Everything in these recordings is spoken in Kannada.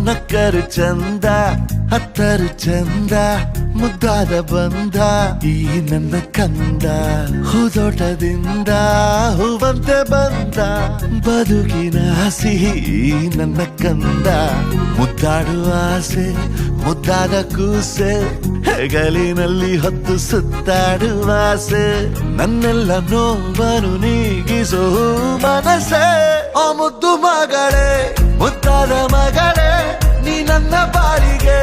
ನಕ್ಕರು ಚಂದ ಹತ್ತರು ಚಂದ ಮುದ್ದಾದ ಬಂದ ಈ ನನ್ನ ಕಂದ ಹೂದೋಟದಿಂದ ಹೂವಂತೆ ಬಂದ ಬದುಕಿನ ಸಿಹಿ ನನ್ನ ಕಂದ ಮುದ್ದಾಡುವ ಆಸೆ ಮುದ್ದಾದ ಕೂಸೆ ಹೆಗಲಿನಲ್ಲಿ ಹೊತ್ತು ಸುತ್ತಾಡುವ ಆಸೆ ನನ್ನೆಲ್ಲ ನೋವನ್ನು ನೀಗಿಸೋ ಮನಸ್ಸೆ ಆ ಮುದ್ದು ಮಗಳೇ ಮುದ್ದಾದ ಮಗಳೇ ನೀ ನನ್ನ ಬಾಳಿಗೆ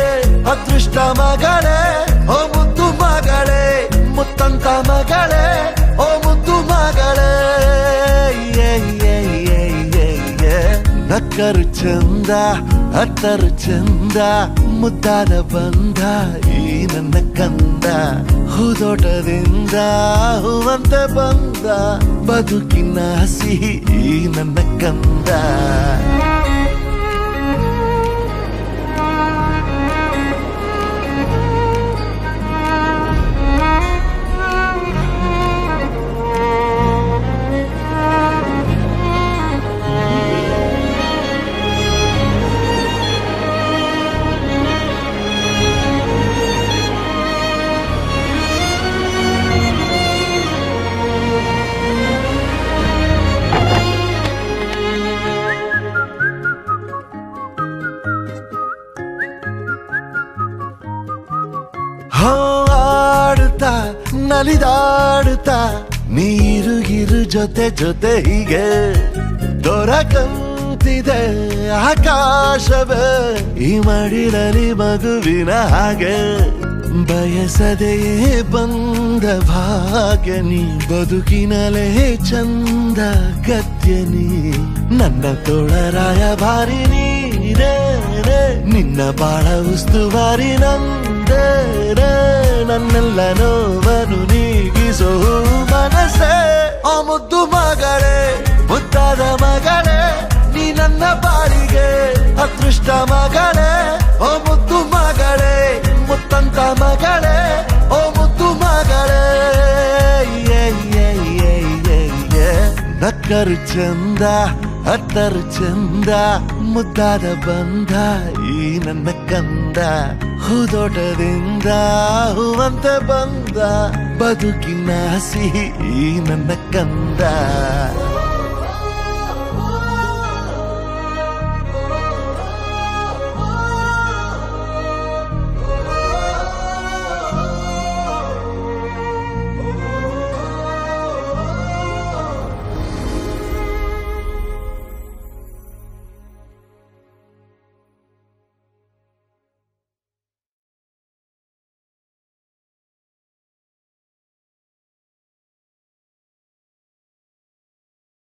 ಅದೃಷ್ಟ ಮಗಳೇ ಓ ಮುದ್ದು ಮಗಳೇ ಮುತ್ತಂತ ಮಗಳೇ ಓ ಮುದ್ದು ಮಗಳೇ ನಕ್ಕರು ಚಂದ ಹತ್ತರು ಚಂದ ಮುದ್ದಾದ ಬಂದ ಈ ನನ್ನ ಕಂದ ಹೂದೋಟದಿಂದ ಹೂವಂತೆ ಬಂದ ಬದುಕಿನ ಸಿಹಿ ಈ ನನ್ನ ಕಂದ ಆಡುತ್ತಾ ನಲಿದಾಡುತ್ತಾ ನೀರುಗಿರು ಜೊತೆ ಜೊತೆ ಹೀಗೆ ದೊರಕಂತಿದೆ ಆಕಾಶವೇ ಈ ಮಡಿಲಲ್ಲಿ ಮಗುವಿನ ಹಾಗೆ ಬಯಸದೆಯೇ ಬಂದ ಭಾಗ್ಯ ನೀ ಬದುಕಿನಲೇ ಚಂದ ಗತ್ಯ ನೀ ನನ್ನ ತೋಳರಾಯ ಭಾರಿ ನೀರೇ ನಿನ್ನ ಬಾಳ ಉಸ್ತುವಾರಿ ನಂದೇ ನನ್ನೆಲ್ಲ ನೋವನ್ನು ನೀಗಿಸೋ ಮನಸ್ಸೇ ಆ ಮುದ್ದು ಮಗಳೇ ಮುದ್ದಾದ ಮಗಳೇ ನೀ ನನ್ನ ಬಾಳಿಗೆ ಅದೃಷ್ಟ ಮಗಳೇ ಓ ಮುದ್ದು ಮಗಳೇ ಮುತ್ತಂತ ಮಗಳೇ ಓ ಮುದ್ದು ಮಗಳೇ ನಕ್ಕರು ಚಂದ ಹತ್ತರು ಚಂದ ಮುದ್ದಾದ ಬಂದ ಈ ನನ್ನ ಕಂದ ಹೂದೋಟದಿಂದ ಹೂವಂತೆ ಬಂದ ಬದುಕಿನ ಸಿಹಿ ಈ ನನ್ನ ಕಂದ